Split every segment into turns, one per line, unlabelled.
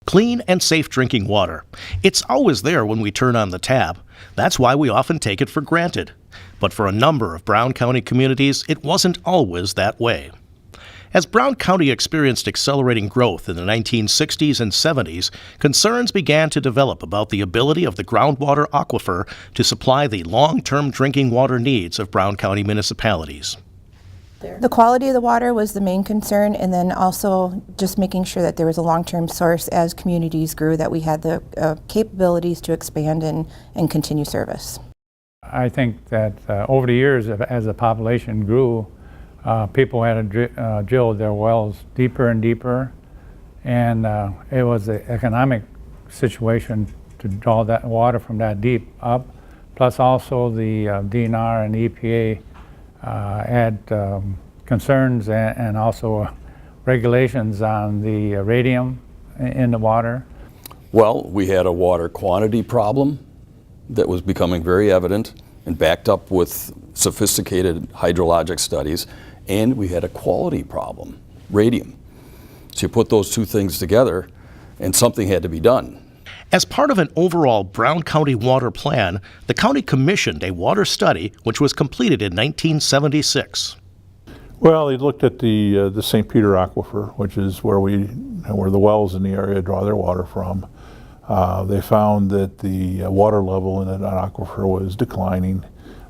Clean and safe drinking water. It's always there when we turn on the tap. That's why we often take it for granted. But for a number of Brown County communities, it wasn't always that way. As Brown County experienced accelerating growth in the 1960s and 70s, concerns began to develop about the ability of the groundwater aquifer to supply the long-term drinking water needs of Brown County municipalities.
The quality of the water was the main concern, and then also just making sure that there was a long-term source as communities grew, that we had the capabilities to expand and continue service.
I think that over the years, as the population grew, people had to drill their wells deeper and deeper, and it was the economic situation to draw that water from that deep up. Plus also the DNR and the EPA had concerns and also regulations on the radium in the water.
Well, we had a water quantity problem that was becoming very evident and backed up with sophisticated hydrologic studies, and we had a quality problem, radium. So you put those two things together and something had to be done.
As part of an overall Brown County water plan, the county commissioned a water study which was completed in 1976.
Well, they looked at the St. Peter aquifer, which is where the wells in the area draw their water from. They found that the water level in that aquifer was declining,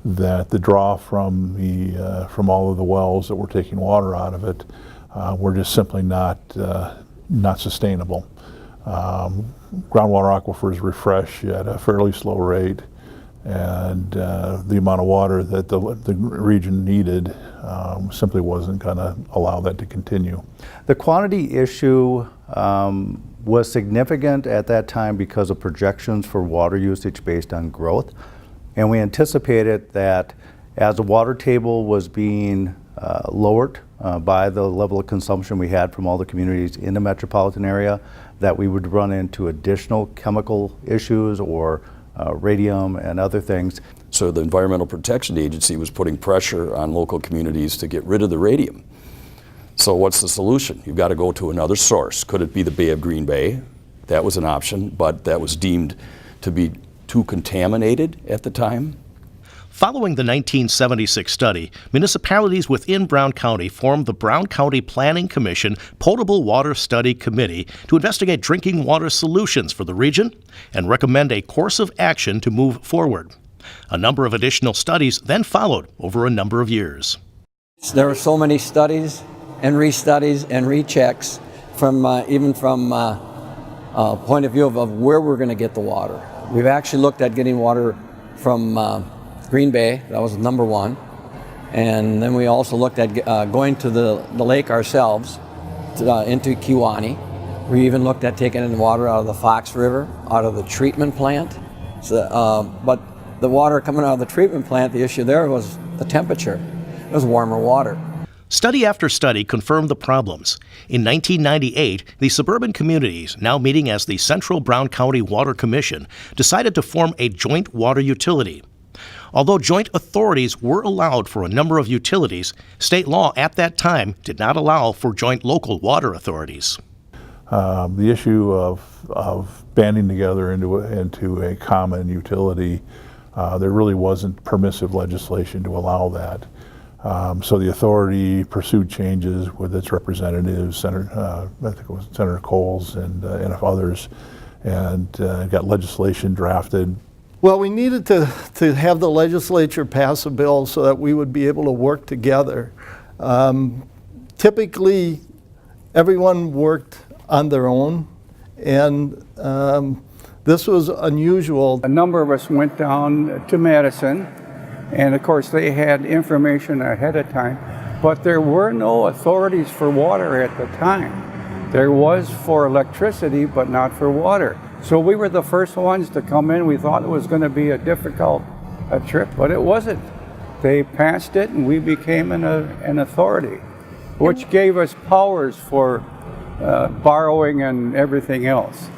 that the draw from all of the wells that were taking water out of it were just simply not sustainable. Groundwater aquifers refresh at a fairly slow rate, and the amount of water that the region needed simply wasn't going to allow that to continue.
The quantity issue was significant at that time because of projections for water usage based on growth, and we anticipated that as the water table was being lowered by the level of consumption we had from all the communities in the metropolitan area, that we would run into additional chemical issues or radium and other things.
So the Environmental Protection Agency was putting pressure on local communities to get rid of the radium. So what's the solution? You've got to go to another source. Could it be the Bay of Green Bay? That was an option, but that was deemed to be too contaminated at the time.
Following the 1976 study, municipalities within Brown County formed the Brown County Planning Commission Potable Water Study Committee to investigate drinking water solutions for the region and recommend a course of action to move forward. A number of additional studies then followed over a number of years.
There were so many studies and restudies and rechecks from even from a point of view of where we're going to get the water. We've actually looked at getting water from Green Bay. That was number one. And then we also looked at going to the lake ourselves into Kewaunee. We even looked at taking in the water out of the Fox River, out of the treatment plant. So, but the water coming out of the treatment plant, the issue there was the temperature. It was warmer water.
Study after study confirmed the problems. In 1998, the suburban communities, now meeting as the Central Brown County Water Commission, decided to form a joint water utility. Although joint authorities were allowed for a number of utilities, state law at that time did not allow for joint local water authorities.
The issue of banding together into a common utility, there really wasn't permissive legislation to allow that. So the authority pursued changes with its representatives, I think it was Senator Coles and others, and got legislation drafted.
Well, we needed to have the legislature pass a bill so that we would be able to work together. Typically, everyone worked on their own, and this was unusual.
A number of us went down to Madison, and of course they had information ahead of time, but there were no authorities for water at the time. There was for electricity, but not for water. So we were the first ones to come in. We thought it was going to be a difficult trip, but it wasn't. They passed it and we became an authority, which gave us powers for borrowing and everything else.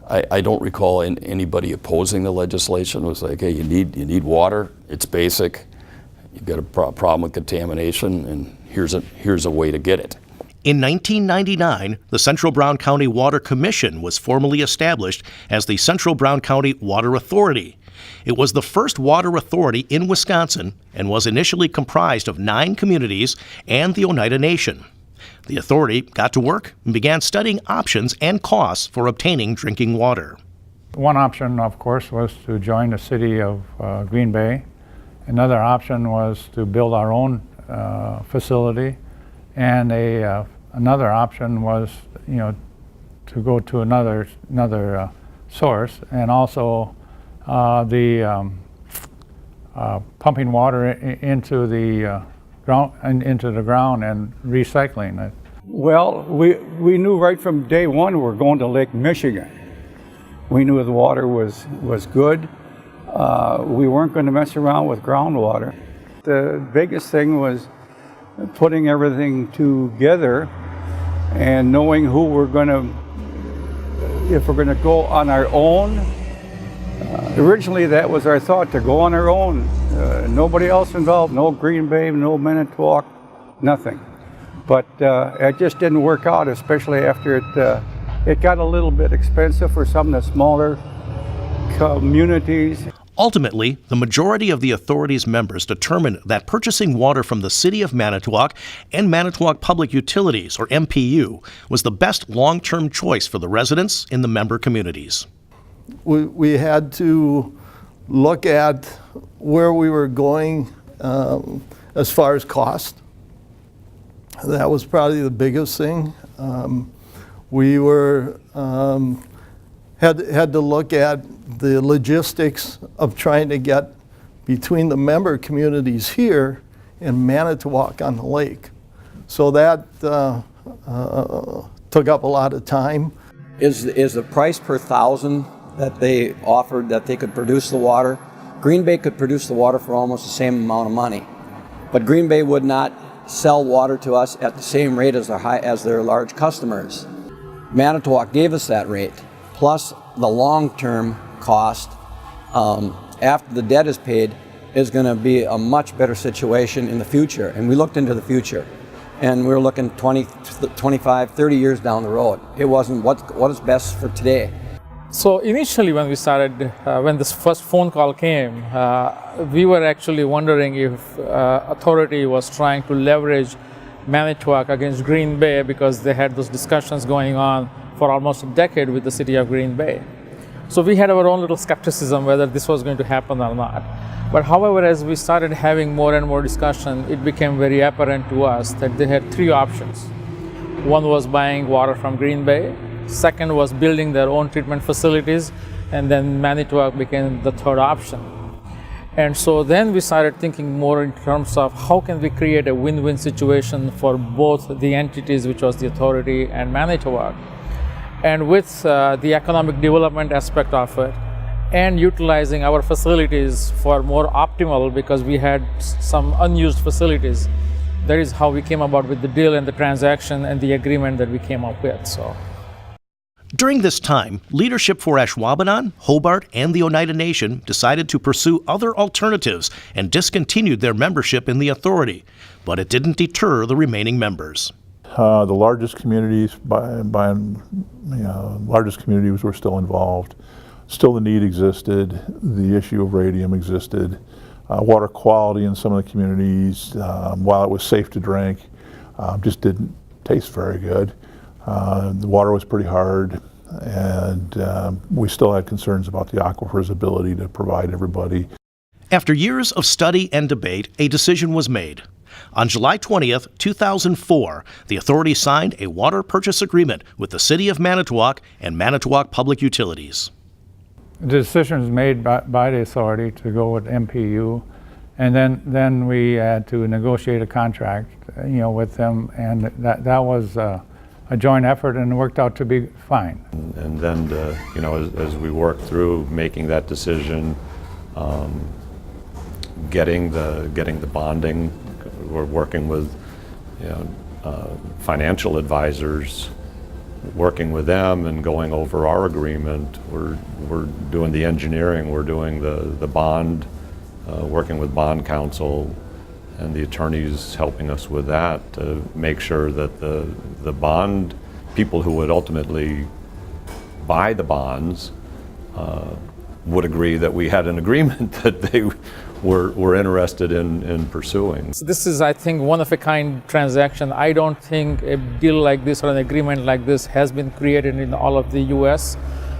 I don't recall anybody opposing the legislation. It was like, hey, you need water, it's basic, you've got a problem with contamination, and here's a way to get it.
In 1999, the Central Brown County Water Commission was formally established as the Central Brown County Water Authority. It was the first water authority in Wisconsin and was initially comprised of 9 communities and the Oneida Nation. The authority got to work and began studying options and costs for obtaining drinking water.
One option, of course, was to join the city of Green Bay. Another option was to build our own facility, and another option was, to go to another source, and also the pumping water into the ground and recycling it. Well, we knew right from day one we're going to Lake Michigan. We knew the water was good. We weren't going to mess around with groundwater. The biggest thing was putting everything together and knowing who we're going to, if we're going to go on our own. Originally that was our thought, to go on our own. Nobody else involved, no Green Bay, no Manitowoc, nothing. But it just didn't work out, especially after it got a little bit expensive for some of the smaller communities.
Ultimately, the majority of the authority's members determined that purchasing water from the City of Manitowoc and Manitowoc Public Utilities, or MPU, was the best long-term choice for the residents in the member communities.
We had to look at where we were going as far as cost. That was probably the biggest thing. We were had to look at the logistics of trying to get between the member communities here and Manitowoc on the lake. So that took up a lot of time.
Is the price per thousand that they offered that they could produce the water? Green Bay could produce the water for almost the same amount of money, but Green Bay would not sell water to us at the same rate as their large customers. Manitowoc gave us that rate, plus the long-term cost after the debt is paid is going to be a much better situation in the future. And we looked into the future, and we were looking 20, 25, 30 years down the road. It wasn't what is best for today.
So initially when we started, when this first phone call came, we were actually wondering if authority was trying to leverage Manitowoc against Green Bay, because they had those discussions going on for almost a decade with the city of Green Bay. So we had our own little skepticism whether this was going to happen or not. But however, as we started having more and more discussion, it became very apparent to us that they had 3 options. One was buying water from Green Bay. Second was building their own treatment facilities, and then Manitowoc became the third option. And so then we started thinking more in terms of how can we create a win-win situation for both the entities, which was the authority and Manitowoc. And with the economic development aspect of it, and utilizing our facilities for more optimal, because we had some unused facilities, that is how we came about with the deal and the transaction and the agreement that we came up with. So.
During this time, leadership for Ashwaubenon, Hobart, and the Oneida Nation decided to pursue other alternatives and discontinued their membership in the authority, but it didn't deter the remaining members.
The largest communities, largest communities were still involved. Still the need existed, the issue of radium existed. Water quality in some of the communities, while it was safe to drink, just didn't taste very good. The water was pretty hard, and we still had concerns about the aquifer's ability to provide everybody.
After years of study and debate, a decision was made. On July 20th, 2004, the authority signed a water purchase agreement with the City of Manitowoc and Manitowoc Public Utilities.
The decision was made by the authority to go with MPU, and then we had to negotiate a contract, with them, and that was a joint effort, and it worked out to be fine.
And then, as we worked through making that decision, getting the bonding, we're working with financial advisors, working with them and going over our agreement. We're doing the engineering, we're doing the bond, working with bond counsel, and the attorneys helping us with that to make sure that the bond people who would ultimately buy the bonds would agree that we had an agreement that they were interested in pursuing.
So this is, I think, one of a kind transaction. I don't think a deal like this or an agreement like this has been created in all of the U.S.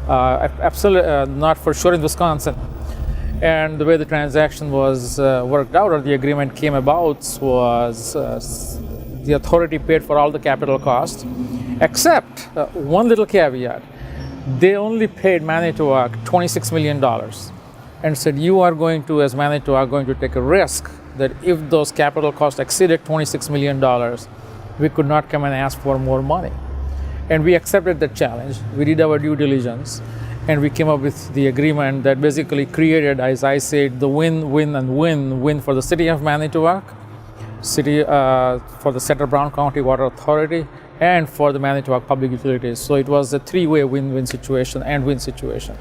Absolutely not for sure in Wisconsin. And the way the transaction was worked out, or the agreement came about, was the authority paid for all the capital costs, except one little caveat. They only paid Manitowoc $26 million and said, you are going to, as Manitowoc, going to take a risk that if those capital costs exceeded $26 million, we could not come and ask for more money. And we accepted that challenge. We did our due diligence, and we came up with the agreement that basically created, as I said, the win, win, and win for the city of Manitowoc, for the Central Brown County Water Authority, and for the Manitowoc Public Utilities. So it was a three-way win-win situation and win situation.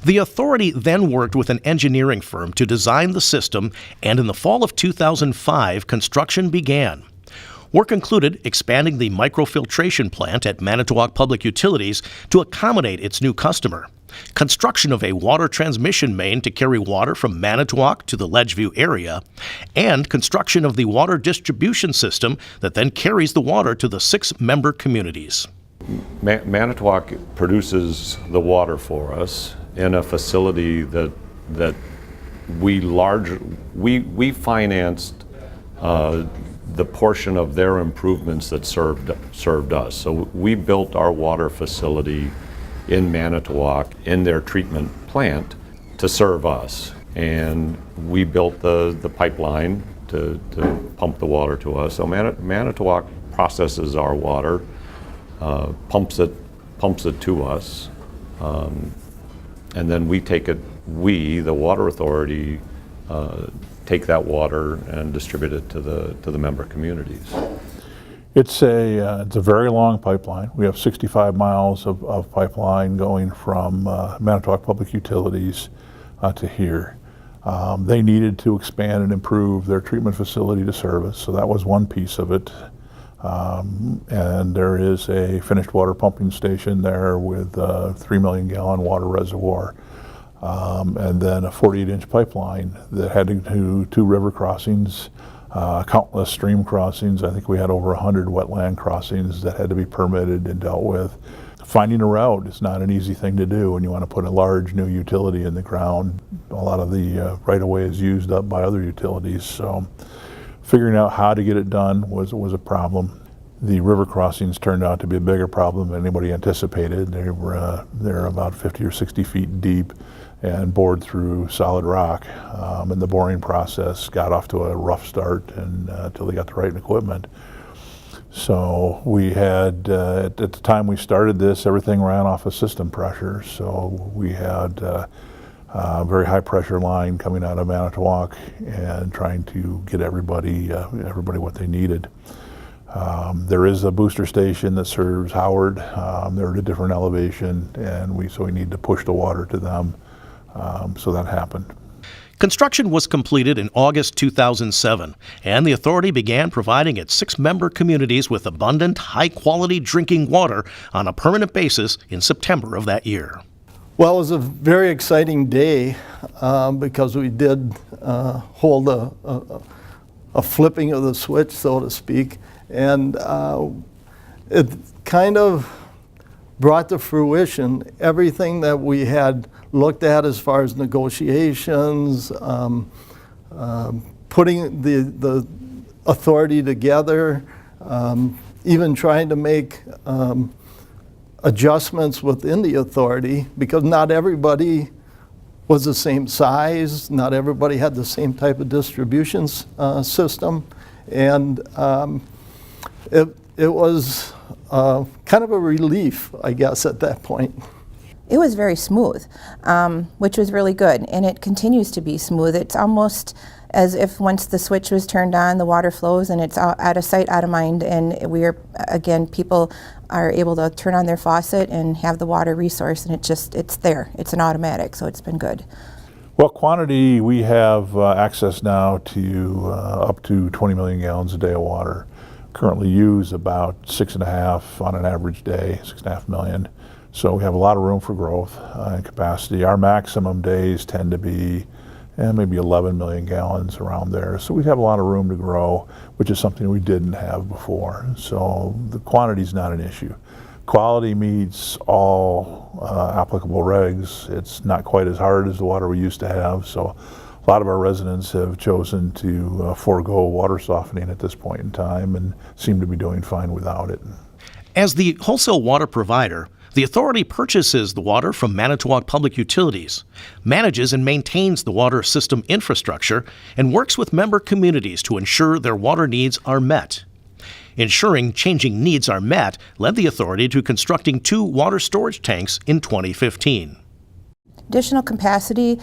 The authority then worked with an engineering firm to design the system, and in the fall of 2005, construction began. Work included expanding the microfiltration plant at Manitowoc Public Utilities to accommodate its new customer, construction of a water transmission main to carry water from Manitowoc to the Ledgeview area, and construction of the water distribution system that then carries the water to the 6 member communities.
Manitowoc produces the water for us in a facility that we financed the portion of their improvements that served us. So we built our water facility in Manitowoc in their treatment plant to serve us. And we built the pipeline to pump the water to us. So Manitowoc processes our water, pumps it to us, and then we take it, the Water Authority, take that water and distribute it to the member communities.
It's a very long pipeline. We have 65 miles of pipeline going from Manitowoc Public Utilities to here. They needed to expand and improve their treatment facility to service, so that was one piece of it. And there is a finished water pumping station there with a 3 million gallon water reservoir. And then a 48-inch pipeline that had to do 2 river crossings, countless stream crossings. I think we had over 100 wetland crossings that had to be permitted and dealt with. Finding a route is not an easy thing to do when you want to put a large new utility in the ground. A lot of the right-of-way is used up by other utilities, so figuring out how to get it done was a problem. The river crossings turned out to be a bigger problem than anybody anticipated. They're about 50 or 60 feet deep and bored through solid rock. And the boring process got off to a rough start until they got the right equipment. So we had, at the time we started this, everything ran off of system pressure. So we had a very high pressure line coming out of Manitowoc and trying to get everybody what they needed. There is a booster station that serves Howard. They're at a different elevation, and we need to push the water to them. So that happened.
Construction was completed in August 2007, and the authority began providing its 6 member communities with abundant, high-quality drinking water on a permanent basis in September of that year.
Well, it was a very exciting day because we did hold a flipping of the switch, so to speak, and it kind of brought to fruition everything that we had looked at as far as negotiations, putting the authority together, even trying to make adjustments within the authority, because not everybody was the same size, not everybody had the same type of distribution system, and it was kind of a relief, I guess, at that point.
It was very smooth, which was really good, and it continues to be smooth. It's almost as if once the switch was turned on, the water flows, and it's out of sight, out of mind, and people are able to turn on their faucet and have the water resource, and it's there. It's an automatic, so it's been good.
Well, quantity, we have access now to up to 20 million gallons a day of water. Currently use about 6.5 on an average day, 6.5 million. So we have a lot of room for growth and capacity. Our maximum days tend to be maybe 11 million gallons around there. So we have a lot of room to grow, which is something we didn't have before. So the quantity is not an issue. Quality meets all applicable regs. It's not quite as hard as the water we used to have. So a lot of our residents have chosen to forego water softening at this point in time and seem to be doing fine without it.
As the wholesale water provider, the authority purchases the water from Manitowoc Public Utilities, manages and maintains the water system infrastructure, and works with member communities to ensure their water needs are met. Ensuring changing needs are met led the authority to constructing 2 water storage tanks in 2015.
Additional capacity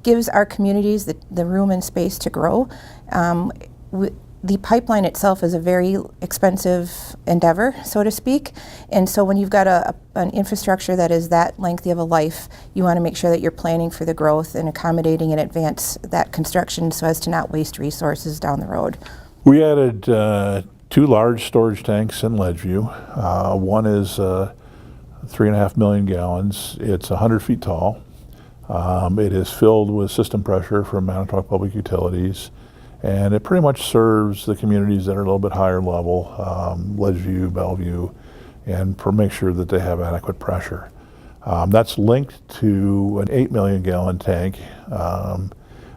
gives our communities the room and space to grow. The pipeline itself is a very expensive endeavor, so to speak, and so when you've got an infrastructure that is that lengthy of a life, you want to make sure that you're planning for the growth and accommodating in advance that construction so as to not waste resources down the road.
We added 2 large storage tanks in Ledgeview. One is 3.5 million gallons. It's 100 feet tall. It is filled with system pressure from Manitowoc Public Utilities, and it pretty much serves the communities that are a little bit higher level, Ledgeview, Bellevue, and make sure that they have adequate pressure. That's linked to an 8 million gallon tank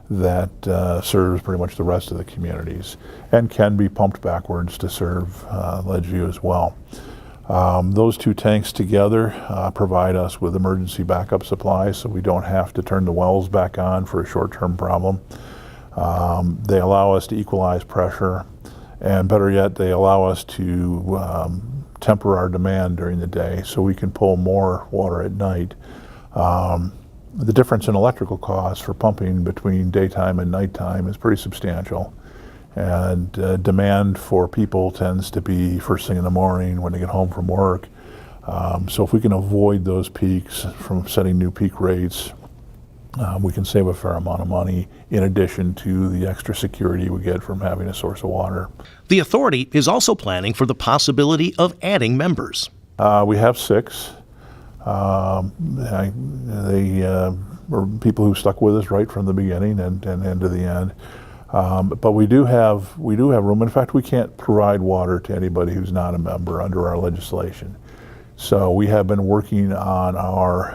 that serves pretty much the rest of the communities and can be pumped backwards to serve Ledgeview as well. Those 2 tanks together provide us with emergency backup supply, so we don't have to turn the wells back on for a short-term problem. They allow us to equalize pressure, and better yet, they allow us to temper our demand during the day so we can pull more water at night. The difference in electrical costs for pumping between daytime and nighttime is pretty substantial. And demand for people tends to be first thing in the morning when they get home from work. So if we can avoid those peaks from setting new peak rates, we can save a fair amount of money in addition to the extra security we get from having a source of water.
The authority is also planning for the possibility of adding members.
We have 6. They were people who stuck with us right from the beginning and to the end. But we do have room. In fact, we can't provide water to anybody who's not a member under our legislation. So we have been working on our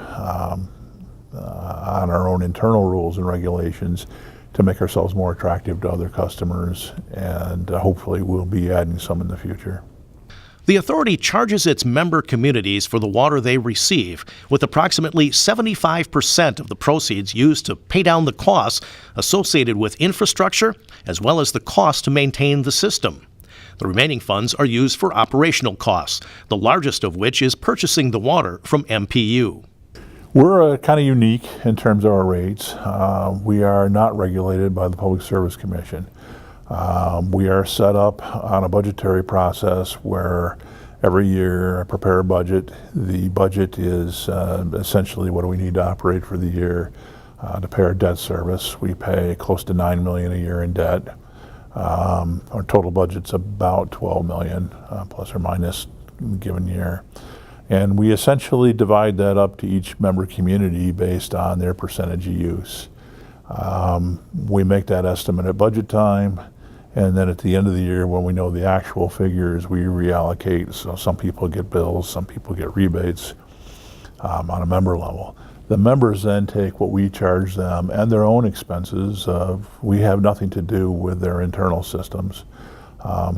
own internal rules and regulations to make ourselves more attractive to other customers, and hopefully we'll be adding some in the future.
The authority charges its member communities for the water they receive, with approximately 75% of the proceeds used to pay down the costs associated with infrastructure, as well as the cost to maintain the system. The remaining funds are used for operational costs, the largest of which is purchasing the water from MPU.
We're kind of unique in terms of our rates. We are not regulated by the Public Service Commission. We are set up on a budgetary process where every year I prepare a budget. The budget is essentially what do we need to operate for the year to pay our debt service. We pay close to $9 million a year in debt. Our total budget's about $12 million, plus or minus in a given year. And we essentially divide that up to each member community based on their percentage of use. We make that estimate at budget time, and then at the end of the year when we know the actual figures, we reallocate. So some people get bills, some people get rebates on a member level. The members then take what we charge them and their own expenses. We have nothing to do with their internal systems.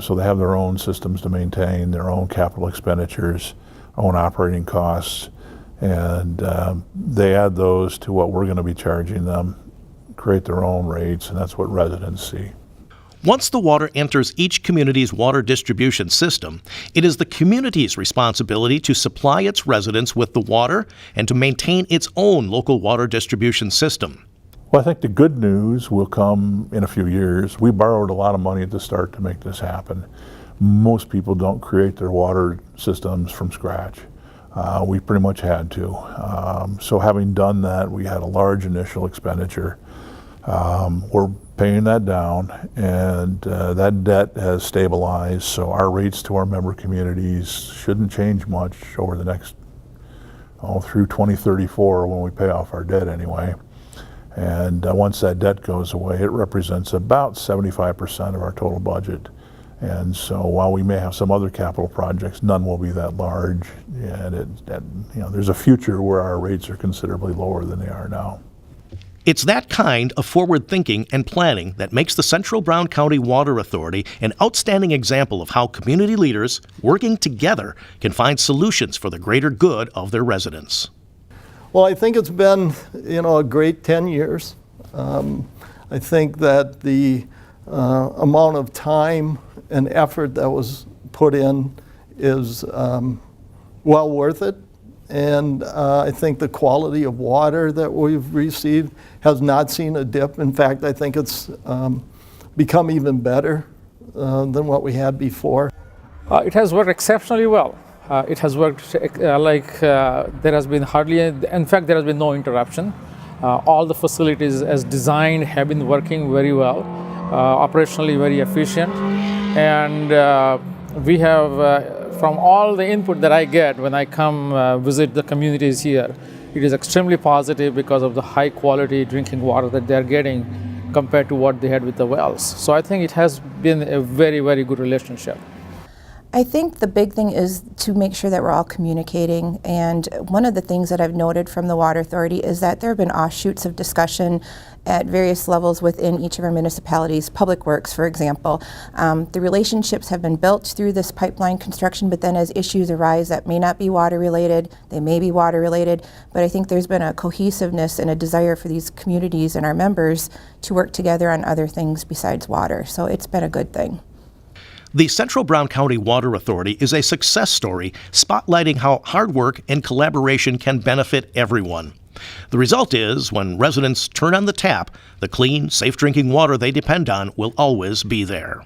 So they have their own systems to maintain, their own capital expenditures, own operating costs, and they add those to what we're going to be charging them, create their own rates, and that's what residents see.
Once the water enters each community's water distribution system, it is the community's responsibility to supply its residents with the water and to maintain its own local water distribution system.
Well, I think the good news will come in a few years. We borrowed a lot of money at the start to make this happen. Most people don't create their water systems from scratch. We pretty much had to. So having done that, we had a large initial expenditure. We're paying that down, and that debt has stabilized, so our rates to our member communities shouldn't change much over the next, through 2034 when we pay off our debt anyway. And once that debt goes away, it represents about 75% of our total budget. And so while we may have some other capital projects, none will be that large. And there's a future where our rates are considerably lower than they are now.
It's that kind of forward thinking and planning that makes the Central Brown County Water Authority an outstanding example of how community leaders, working together, can find solutions for the greater good of their residents.
Well, I think it's been, a great 10 years. I think that the amount of time and effort that was put in is well worth it. And I think the quality of water that we've received has not seen a dip. In fact, I think it's become even better than what we had before.
It has worked exceptionally well. It has worked there has been hardly, in fact, there has been no interruption. All the facilities as designed have been working very well, operationally very efficient. And we have, from all the input that I get when I come visit the communities here, it is extremely positive because of the high quality drinking water that they're getting compared to what they had with the wells. So I think it has been a very, very good relationship.
I think the big thing is to make sure that we're all communicating, and one of the things that I've noted from the Water Authority is that there have been offshoots of discussion at various levels within each of our municipalities. Public Works, for example. The relationships have been built through this pipeline construction, but then as issues arise that may not be water related, they may be water related, but I think there's been a cohesiveness and a desire for these communities and our members to work together on other things besides water. So it's been a good thing.
The Central Brown County Water Authority is a success story spotlighting how hard work and collaboration can benefit everyone. The result is, when residents turn on the tap, the clean, safe drinking water they depend on will always be there.